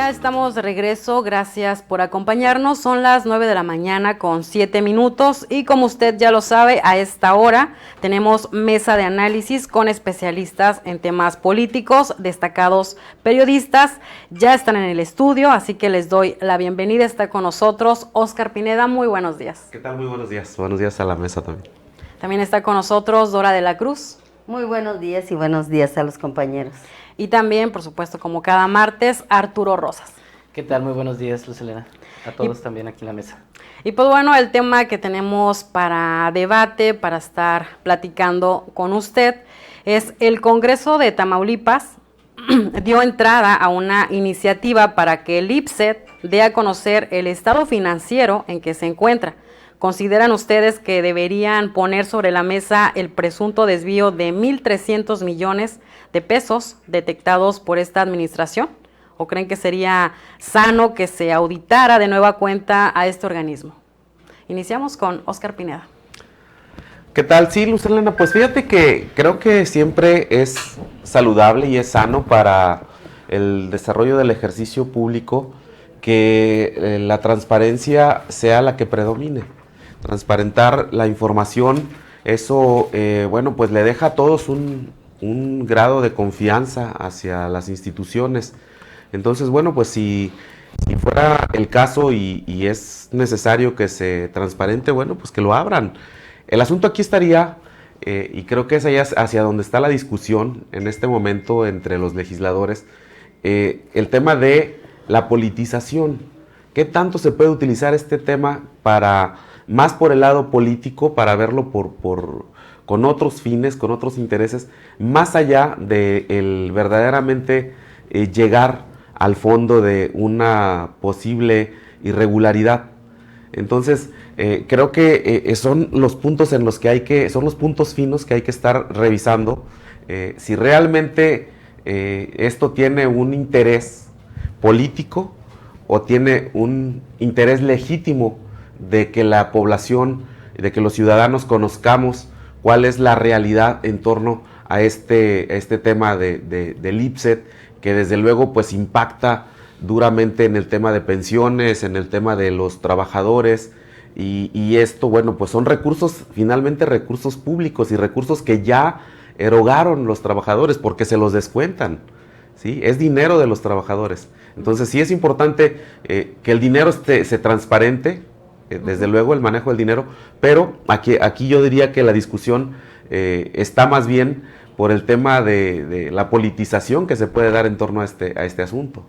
Ya estamos de regreso, gracias por acompañarnos. Son las 9 de la mañana con 7 minutos y como usted ya lo sabe, a esta hora tenemos mesa de análisis con especialistas en temas políticos, destacados periodistas. Ya están en el estudio, así que les doy la bienvenida. Está con nosotros Óscar Pineda, muy buenos días. ¿Qué tal? Muy buenos días. Buenos días a la mesa también. También está con nosotros Dora de la Cruz. Muy buenos días y buenos días a los compañeros. Y también, por supuesto, como cada martes, Arturo Rosas. ¿Qué tal? Muy buenos días, Luz Helena. A todos también aquí en la mesa. Y pues bueno, el tema que tenemos para debate, para estar platicando con usted, es el Congreso de Tamaulipas dio entrada a una iniciativa para que el IPSET dé a conocer el estado financiero en que se encuentra. ¿Consideran ustedes que deberían poner sobre la mesa el presunto desvío de 1,300 millones de pesos detectados por esta administración? ¿O creen que sería sano que se auditara de nueva cuenta a este organismo? Iniciamos con Óscar Pineda. ¿Qué tal? Sí, Luz Helena, pues fíjate que creo que siempre es saludable y es sano para el desarrollo del ejercicio público que la transparencia sea la que predomine. Transparentar la información, eso, bueno, pues le deja a todos un grado de confianza hacia las instituciones. Entonces, bueno, pues si fuera el caso y es necesario que se transparente, bueno, pues que lo abran. El asunto aquí estaría, y creo que es allá hacia donde está la discusión en este momento entre los legisladores, el tema de la politización. ¿Qué tanto se puede utilizar este tema para, más por el lado político, para verlo con otros fines, con otros intereses, más allá de el verdaderamente llegar al fondo de una posible irregularidad? Entonces, creo que son los puntos en los que son los puntos finos que hay que estar revisando. Si realmente esto tiene un interés político o tiene un interés legítimo de que la población, de que los ciudadanos conozcamos cuál es la realidad en torno a este tema del IPSET, que desde luego pues impacta duramente en el tema de pensiones, en el tema de los trabajadores, y esto, bueno, pues son recursos, finalmente recursos públicos y recursos que ya erogaron los trabajadores porque se los descuentan, ¿sí? Es dinero de los trabajadores. Entonces sí es importante que el dinero se transparente, desde luego el manejo del dinero, pero aquí yo diría que la discusión está más bien por el tema de la politización que se puede dar en torno a este asunto.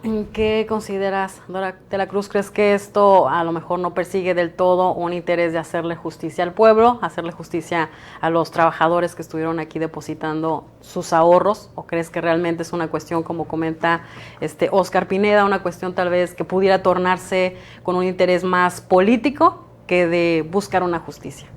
¿En qué consideras, Dora de la Cruz? ¿Crees que esto a lo mejor no persigue del todo un interés de hacerle justicia al pueblo, hacerle justicia a los trabajadores que estuvieron aquí depositando sus ahorros? ¿O crees que realmente es una cuestión, como comenta Óscar Pineda, una cuestión tal vez que pudiera tornarse con un interés más político que de buscar una justicia?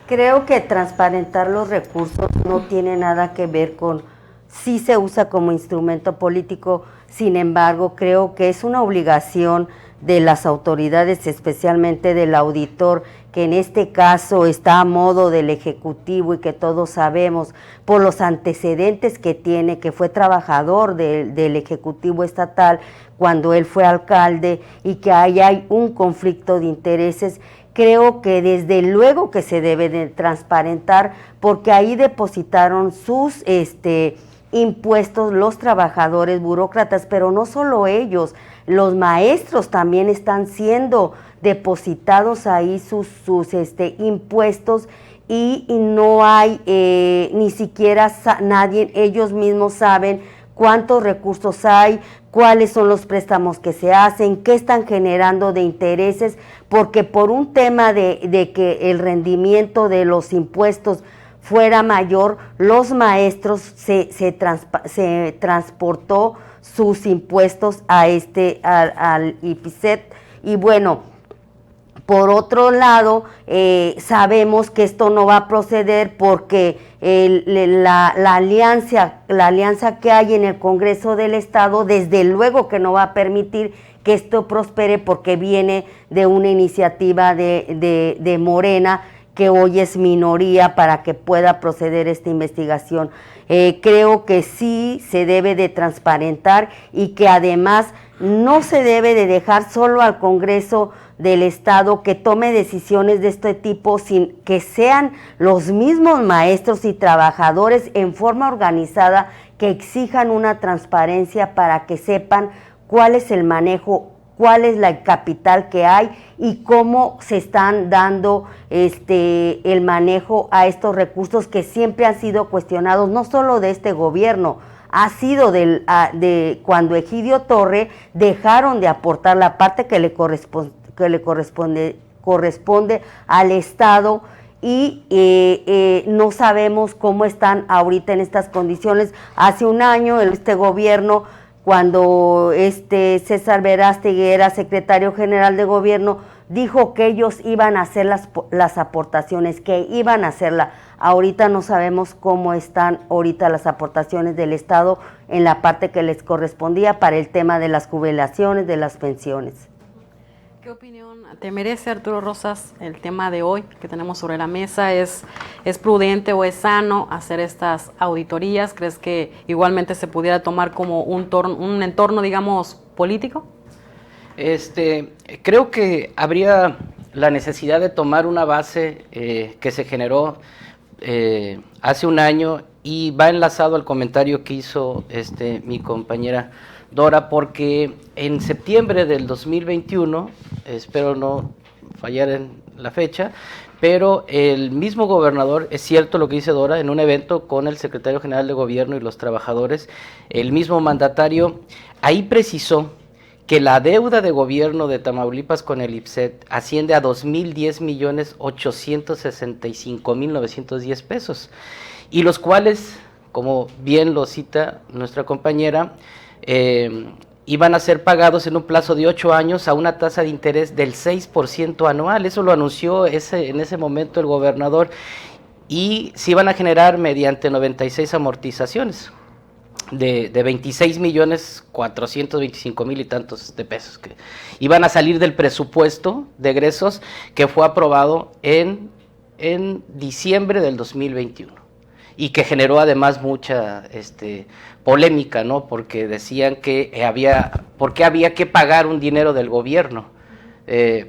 Creo que transparentar los recursos no tiene nada que ver con si se usa como instrumento político. Sin embargo, creo que es una obligación de las autoridades, especialmente del auditor, que en este caso está a modo del Ejecutivo y que todos sabemos por los antecedentes que tiene, que fue trabajador del Ejecutivo estatal cuando él fue alcalde, y que ahí hay un conflicto de intereses. Creo que desde luego que se debe de transparentar, porque ahí depositaron sus impuestos los trabajadores, burócratas, pero no solo ellos, los maestros también están siendo depositados ahí sus impuestos, y no hay ni siquiera nadie, ellos mismos saben cuántos recursos hay, cuáles son los préstamos que se hacen, qué están generando de intereses, porque por un tema de que el rendimiento de los impuestos fuera mayor, los maestros se transportó sus impuestos al IPSET. Y bueno, por otro lado, sabemos que esto no va a proceder porque la alianza que hay en el Congreso del Estado, desde luego que no va a permitir que esto prospere, porque viene de una iniciativa de Morena, que hoy es minoría para que pueda proceder esta investigación. Creo que sí se debe de transparentar y que además no se debe de dejar solo al Congreso del Estado que tome decisiones de este tipo, sin que sean los mismos maestros y trabajadores en forma organizada que exijan una transparencia para que sepan cuál es el manejo, cuál es el capital que hay y cómo se están dando el manejo a estos recursos que siempre han sido cuestionados, no solo de este gobierno, ha sido de cuando Egidio Torre dejaron de aportar la parte que le corresponde al Estado y no sabemos cómo están ahorita en estas condiciones. Hace un año este gobierno, cuando César Verástegui era secretario general de gobierno, dijo que ellos iban a hacer las aportaciones, que iban a hacerla. Ahorita no sabemos cómo están ahorita las aportaciones del Estado en la parte que les correspondía para el tema de las jubilaciones, de las pensiones. ¿Qué opinión te merece, Arturo Rosas, el tema de hoy que tenemos sobre la mesa? ¿Es prudente o es sano hacer estas auditorías? ¿Crees que igualmente se pudiera tomar como un entorno, digamos, político? Creo que habría la necesidad de tomar una base que se generó hace un año y va enlazado al comentario que hizo mi compañera Dora, porque en septiembre del 2021, espero no fallar en la fecha, pero el mismo gobernador, es cierto lo que dice Dora, en un evento con el secretario general de gobierno y los trabajadores, el mismo mandatario ahí precisó que la deuda de gobierno de Tamaulipas con el IPSET asciende a 2,010,865,910 pesos, y los cuales, como bien lo cita nuestra compañera, iban a ser pagados en un plazo de 8 años a una tasa de interés del 6% anual. Eso lo anunció en ese momento el gobernador, y se iban a generar mediante 96 amortizaciones de 26,425,000 y tantos de pesos que iban a salir del presupuesto de egresos que fue aprobado en diciembre del 2021 y que generó además mucha polémica, ¿no? Porque decían que había que pagar un dinero del gobierno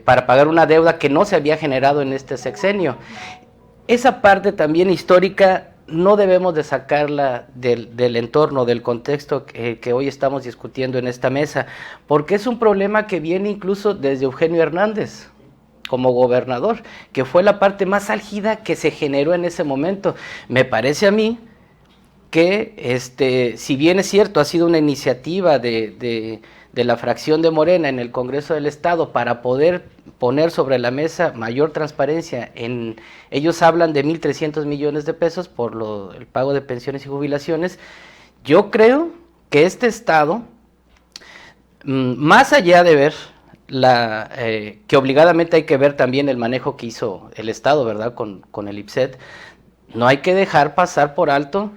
para pagar una deuda que no se había generado en este sexenio. Esa parte también histórica no debemos de sacarla del entorno, del contexto que hoy estamos discutiendo en esta mesa, porque es un problema que viene incluso desde Eugenio Hernández como gobernador, que fue la parte más álgida que se generó en ese momento. Me parece a mí que, si bien es cierto, ha sido una iniciativa de la fracción de Morena en el Congreso del Estado para poder poner sobre la mesa mayor transparencia, ellos hablan de 1,300 millones de pesos por el pago de pensiones y jubilaciones. Yo creo que este Estado, más allá de ver que obligadamente hay que ver también el manejo que hizo el Estado, ¿verdad?, con el IPSET, no hay que dejar pasar por alto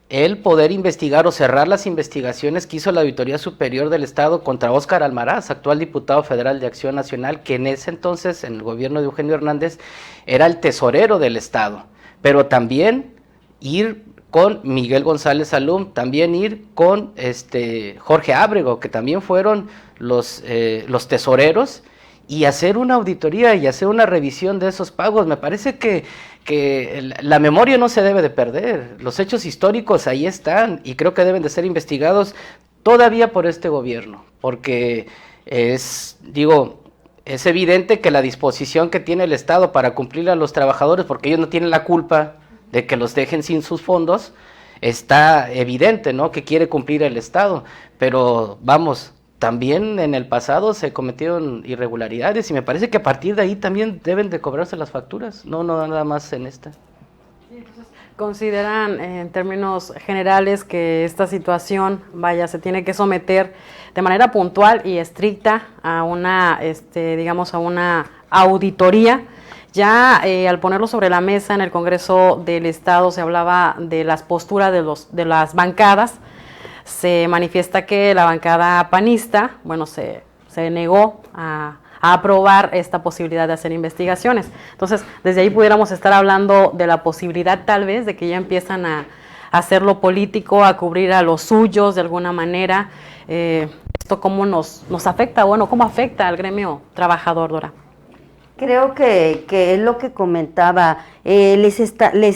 el poder investigar o cerrar las investigaciones que hizo la Auditoría Superior del Estado contra Óscar Almaraz, actual diputado federal de Acción Nacional, que en ese entonces, en el gobierno de Eugenio Hernández, era el tesorero del Estado, pero también ir con Miguel González Salum, también ir con Jorge Ábrego, que también fueron los tesoreros, y hacer una auditoría y hacer una revisión de esos pagos. Me parece que la memoria no se debe de perder, los hechos históricos ahí están y creo que deben de ser investigados todavía por este gobierno, porque es evidente que la disposición que tiene el Estado para cumplir a los trabajadores, porque ellos no tienen la culpa de que los dejen sin sus fondos, está evidente, ¿no?, que quiere cumplir el Estado, pero vamos, también en el pasado se cometieron irregularidades y me parece que a partir de ahí también deben de cobrarse las facturas, no nada más en esta. ¿Consideran en términos generales que esta situación, se tiene que someter de manera puntual y estricta a una, a una auditoría? Ya al ponerlo sobre la mesa en el Congreso del Estado se hablaba de las posturas de las bancadas. Se manifiesta que la bancada panista, se negó a a aprobar esta posibilidad de hacer investigaciones. Entonces, desde ahí pudiéramos estar hablando de la posibilidad tal vez de que ya empiezan a hacer lo político, a cubrir a los suyos de alguna manera. ¿Esto cómo nos afecta? Bueno, ¿cómo afecta al gremio trabajador, Dora? Creo que es lo que comentaba, les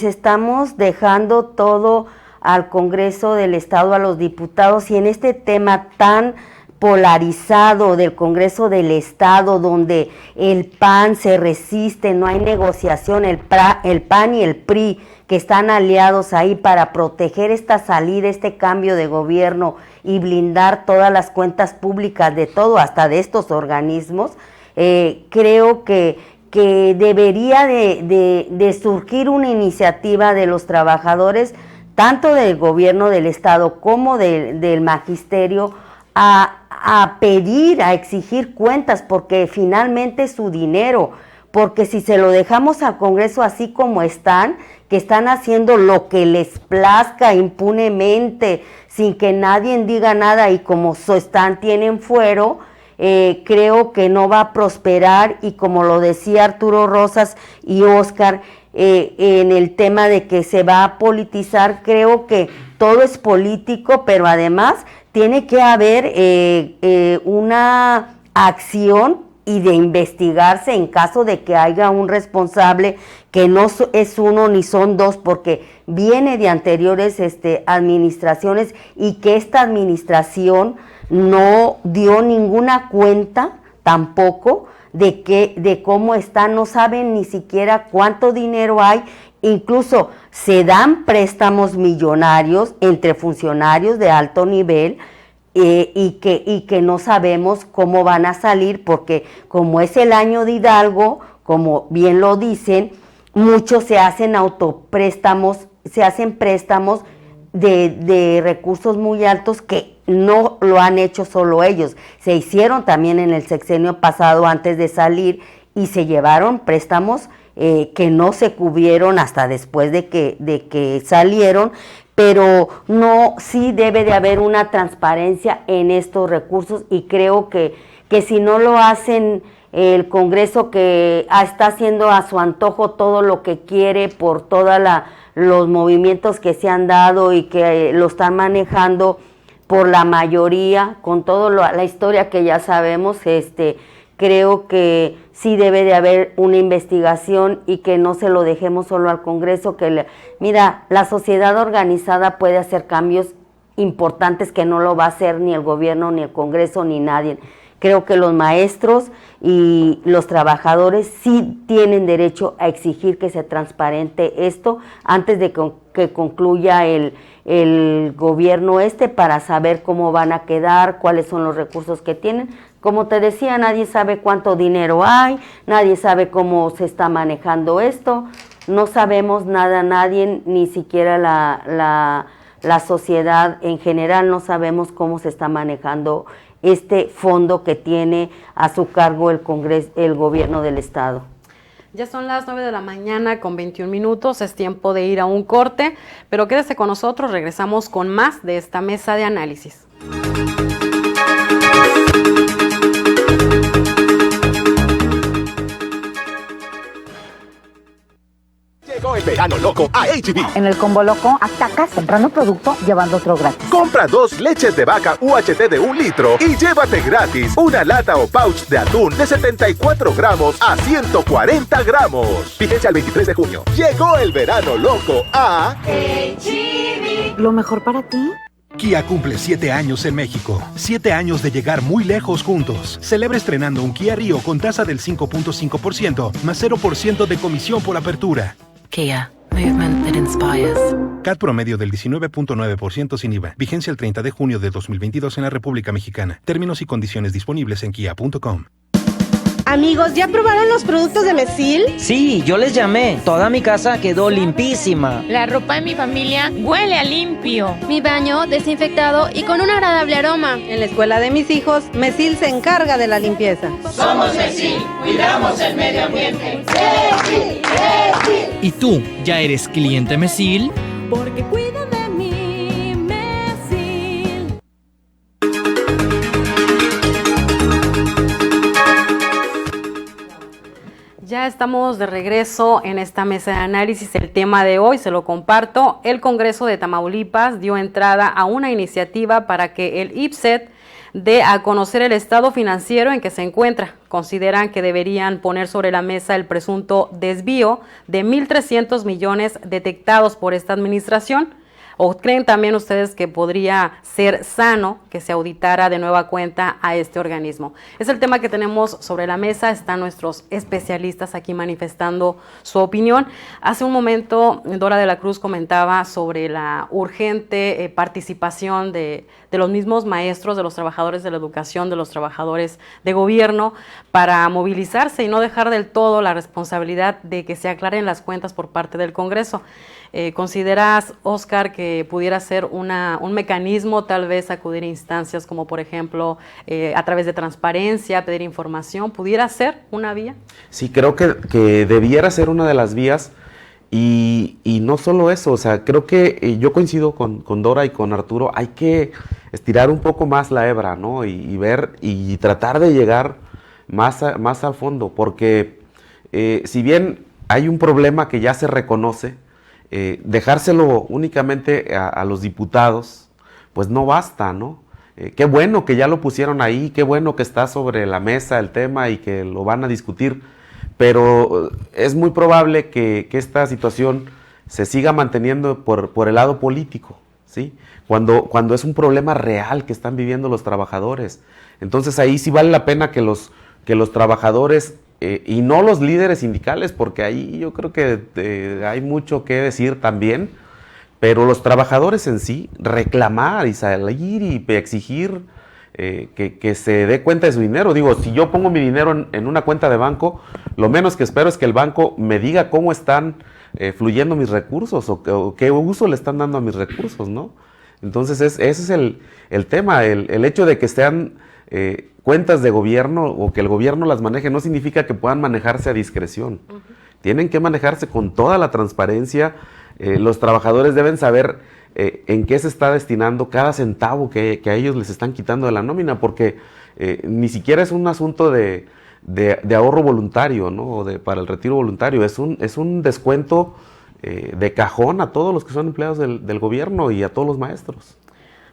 estamos dejando todo al Congreso del Estado, a los diputados, y en este tema tan polarizado del Congreso del Estado, donde el PAN se resiste, no hay negociación, el PAN y el PRI, que están aliados ahí para proteger esta salida, este cambio de gobierno y blindar todas las cuentas públicas de todo, hasta de estos organismos. Creo que debería de surgir una iniciativa de los trabajadores, tanto del gobierno del Estado como del magisterio, a pedir, a exigir cuentas, porque finalmente es su dinero, porque si se lo dejamos al Congreso así como están, que están haciendo lo que les plazca impunemente, sin que nadie diga nada, y como tienen fuero, creo que no va a prosperar, y como lo decía Arturo Rosas y Óscar, en el tema de que se va a politizar, creo que todo es político, pero además tiene que haber una acción y de investigarse en caso de que haya un responsable, que no es uno ni son dos, porque viene de anteriores administraciones, y que esta administración no dio ninguna cuenta tampoco de cómo está, no saben ni siquiera cuánto dinero hay, incluso se dan préstamos millonarios entre funcionarios de alto nivel, y que no sabemos cómo van a salir, porque como es el año de Hidalgo, como bien lo dicen, muchos se hacen autopréstamos, se hacen préstamos de recursos muy altos, que no lo han hecho solo ellos, se hicieron también en el sexenio pasado antes de salir, y se llevaron préstamos que no se cubrieron hasta después de que salieron. Pero no, sí debe de haber una transparencia en estos recursos, y creo que si no lo hacen el Congreso, que está haciendo a su antojo todo lo que quiere por todos los movimientos que se han dado y que lo están manejando por la mayoría, con toda la historia que ya sabemos, creo que sí debe de haber una investigación, y que no se lo dejemos solo al Congreso, mira, la sociedad organizada puede hacer cambios importantes que no lo va a hacer ni el gobierno, ni el Congreso, ni nadie. Creo que los maestros y los trabajadores sí tienen derecho a exigir que se transparente esto antes de que concluya el gobierno para saber cómo van a quedar, cuáles son los recursos que tienen. Como te decía, nadie sabe cuánto dinero hay, nadie sabe cómo se está manejando esto, no sabemos nada, nadie, ni siquiera la sociedad en general, no sabemos cómo se está manejando este fondo que tiene a su cargo el gobierno del Estado. Ya son las 9 de la mañana con 21 minutos, es tiempo de ir a un corte, pero quédese con nosotros, regresamos con más de esta mesa de análisis. Llegó el verano loco a H-E-B. En el combo loco, atacas comprando producto, llevando otro gratis. Compra 2 leches de vaca UHT de 1 litro y llévate gratis una lata o pouch de atún de 74 gramos a 140 gramos. Fíjense al 23 de junio. Llegó el verano loco a H-E-B. ¿Lo mejor para ti? Kia cumple 7 años en México. 7 años de llegar muy lejos juntos. Celebra estrenando un Kia Rio con tasa del 5.5% más 0% de comisión por apertura. Kia, movement that inspires. CAT promedio del 19.9% sin IVA. Vigencia el 30 de junio de 2022 en la República Mexicana. Términos y condiciones disponibles en kia.com. Amigos, ¿ya probaron los productos de Mesil? Sí, yo les llamé. Toda mi casa quedó limpísima. La ropa de mi familia huele a limpio. Mi baño desinfectado y con un agradable aroma. En la escuela de mis hijos, Mesil se encarga de la limpieza. Somos Mesil, cuidamos el medio ambiente. ¡Mesil! ¡Mesil! ¿Y tú, ya eres cliente Mesil? Porque cuida de mí, Mesil. Ya estamos de regreso en esta mesa de análisis. El tema de hoy se lo comparto. El Congreso de Tamaulipas dio entrada a una iniciativa para que el IPSET dé a conocer el estado financiero en que se encuentra. Consideran que deberían poner sobre la mesa el presunto desvío de 1.300 millones detectados por esta administración. ¿O creen también ustedes que podría ser sano que se auditara de nueva cuenta a este organismo? Es el tema que tenemos sobre la mesa. Están nuestros especialistas aquí manifestando su opinión. Hace un momento Dora de la Cruz comentaba sobre la urgente participación de los mismos maestros, de los trabajadores de la educación, de los trabajadores de gobierno, para movilizarse y no dejar del todo la responsabilidad de que se aclaren las cuentas por parte del Congreso. ¿Consideras, Oscar, que pudiera ser un mecanismo, tal vez acudir a instancias como, por ejemplo, a través de transparencia, pedir información, pudiera ser una vía? Sí, creo que debiera ser una de las vías, y no solo eso, o sea, creo que yo coincido con Dora y con Arturo, hay que estirar un poco más la hebra, ¿no? Y ver y tratar de llegar más al fondo, porque si bien hay un problema que ya se reconoce, dejárselo únicamente a los diputados, pues no basta, ¿no? Qué bueno que ya lo pusieron ahí, qué bueno que está sobre la mesa el tema y que lo van a discutir, pero es muy probable que esta situación se siga manteniendo por el lado político, ¿sí? Cuando es un problema real que están viviendo los trabajadores. Entonces ahí sí vale la pena que los trabajadores y no los líderes sindicales, porque ahí yo creo que hay mucho que decir también, pero los trabajadores en sí, reclamar y salir y exigir que se dé cuenta de su dinero. Digo, si yo pongo mi dinero en una cuenta de banco, lo menos que espero es que el banco me diga cómo están fluyendo mis recursos o qué uso le están dando a mis recursos, ¿no? Entonces ese es el tema, el hecho de que sean cuentas de gobierno o que el gobierno las maneje no significa que puedan manejarse a discreción. Tienen que manejarse con toda la transparencia. Los trabajadores deben saber en qué se está destinando cada centavo que a ellos les están quitando de la nómina, porque ni siquiera es un asunto de ahorro voluntario, ¿no? O para el retiro voluntario, es un descuento de cajón a todos los que son empleados del gobierno y a todos los maestros.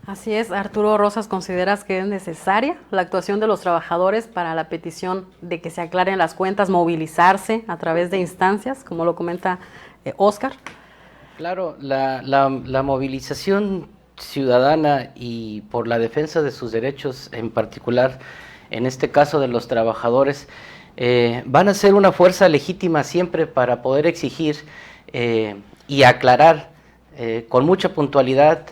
Así es. Arturo Rosas, ¿consideras que es necesaria la actuación de los trabajadores para la petición de que se aclaren las cuentas, movilizarse a través de instancias, como lo comenta Oscar? Claro, la movilización ciudadana y por la defensa de sus derechos, en particular, en este caso de los trabajadores, van a ser una fuerza legítima siempre para poder exigir y aclarar con mucha puntualidad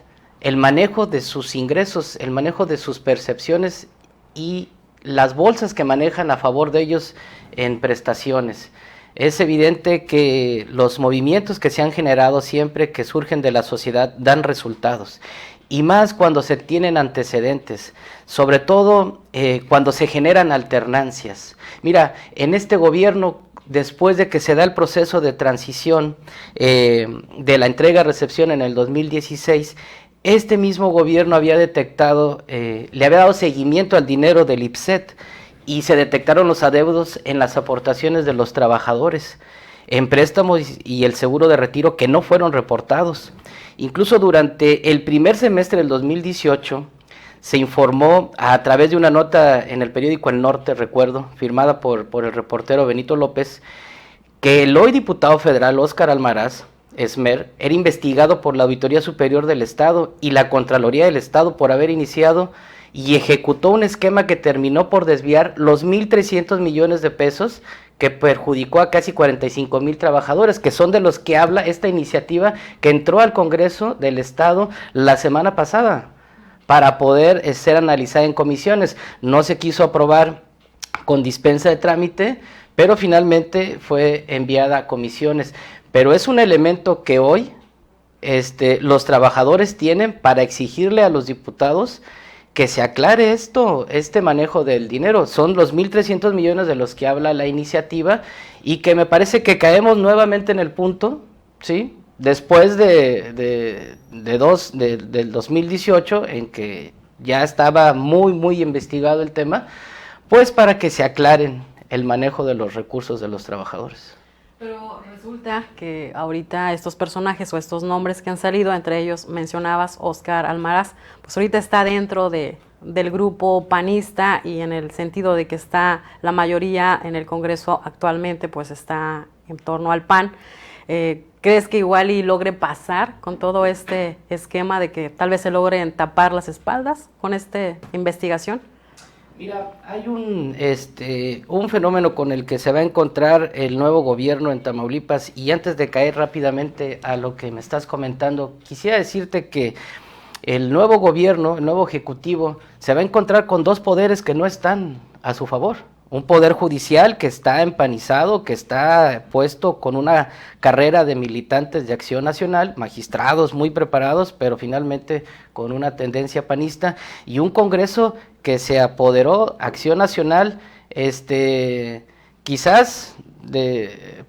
el manejo de sus ingresos, el manejo de sus percepciones y las bolsas que manejan a favor de ellos en prestaciones. Es evidente que los movimientos que se han generado siempre que surgen de la sociedad dan resultados, y más cuando se tienen antecedentes, sobre todo cuando se generan alternancias. Mira, en este gobierno, después de que se da el proceso de transición de la entrega-recepción en el 2016, este mismo gobierno había detectado, le había dado seguimiento al dinero del IPSET y se detectaron los adeudos en las aportaciones de los trabajadores, en préstamos y el seguro de retiro que no fueron reportados. Incluso durante el primer semestre del 2018 se informó a través de una nota en el periódico El Norte, recuerdo, firmada por el reportero Benito López, que el hoy diputado federal Óscar Almaraz Esmer era investigado por la Auditoría Superior del Estado y la Contraloría del Estado por haber iniciado y ejecutó un esquema que terminó por desviar los 1.300 millones de pesos que perjudicó a casi 45,000 trabajadores, que son de los que habla esta iniciativa que entró al Congreso del Estado la semana pasada para poder ser analizada en comisiones. No se quiso aprobar con dispensa de trámite, pero finalmente fue enviada a comisiones. Pero es un elemento que hoy los trabajadores tienen para exigirle a los diputados que se aclare este manejo del dinero. Son los 1.300 millones de los que habla la iniciativa y que me parece que caemos nuevamente en el punto, ¿sí? Después del 2018, en que ya estaba muy investigado el tema, pues para que se aclaren el manejo de los recursos de los trabajadores. Pero resulta que ahorita estos personajes o estos nombres que han salido, entre ellos mencionabas Óscar Almaraz, pues ahorita está dentro del grupo panista y en el sentido de que está la mayoría en el Congreso actualmente, pues está en torno al PAN. ¿Crees que igual y logre pasar con todo este esquema de que tal vez se logren tapar las espaldas con esta investigación? Mira, hay un fenómeno con el que se va a encontrar el nuevo gobierno en Tamaulipas, y antes de caer rápidamente a lo que me estás comentando, quisiera decirte que el nuevo gobierno, el nuevo ejecutivo, se va a encontrar con dos poderes que no están a su favor. Un poder judicial que está empanizado, que está puesto con una carrera de militantes de Acción Nacional, magistrados muy preparados, pero finalmente con una tendencia panista, y un Congreso que se apoderó, Acción Nacional, quizás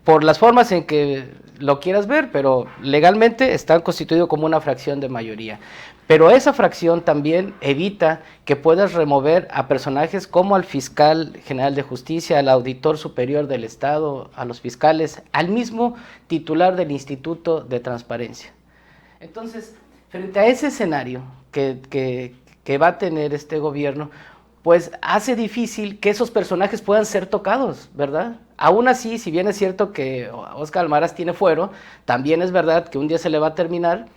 por las formas en que lo quieras ver, pero legalmente está constituido como una fracción de mayoría. Pero esa fracción también evita que puedas remover a personajes como al fiscal general de justicia, al auditor superior del Estado, a los fiscales, al mismo titular del Instituto de Transparencia. Entonces, frente a ese escenario que va a tener este gobierno, pues hace difícil que esos personajes puedan ser tocados, ¿verdad? Aún así, si bien es cierto que Óscar Almaraz tiene fuero, también es verdad que un día se le va a terminar,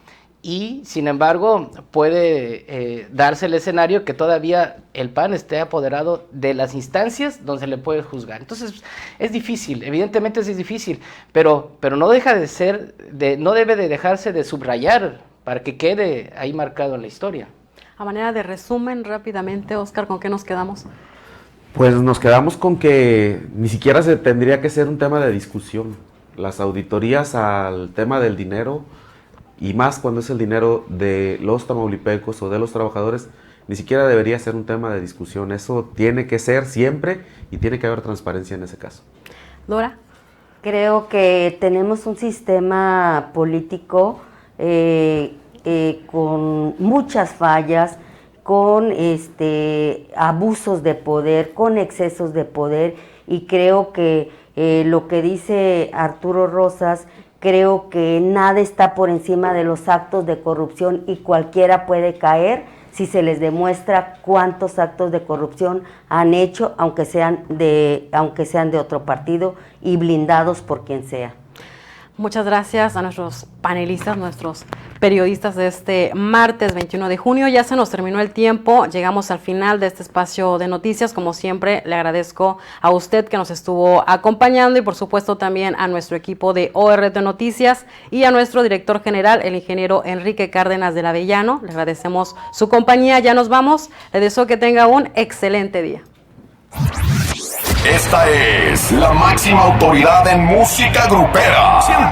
y sin embargo puede darse el escenario que todavía el PAN esté apoderado de las instancias donde se le puede juzgar. Entonces es difícil, evidentemente es difícil, pero no deja de ser, no debe de dejarse de subrayar para que quede ahí marcado en la historia. A manera de resumen, rápidamente, Óscar, ¿con qué nos quedamos? Pues nos quedamos con que ni siquiera se tendría que ser un tema de discusión. Las auditorías al tema del dinero, y más cuando es el dinero de los tamaulipecos o de los trabajadores, ni siquiera debería ser un tema de discusión. Eso tiene que ser siempre y tiene que haber transparencia en ese caso. Dora. Creo que tenemos un sistema político con muchas fallas, con abusos de poder, con excesos de poder, y creo que lo que dice Arturo Rosas, creo que nada está por encima de los actos de corrupción y cualquiera puede caer si se les demuestra cuántos actos de corrupción han hecho, aunque sean de otro partido y blindados por quien sea. Muchas gracias a nuestros panelistas, nuestros periodistas de este martes 21 de junio. Ya se nos terminó el tiempo, llegamos al final de este espacio de noticias. Como siempre, le agradezco a usted que nos estuvo acompañando y por supuesto también a nuestro equipo de ORT Noticias y a nuestro director general, el ingeniero Enrique Cárdenas del Avellano. Le agradecemos su compañía, ya nos vamos. Le deseo que tenga un excelente día. Esta es la máxima autoridad en música grupera.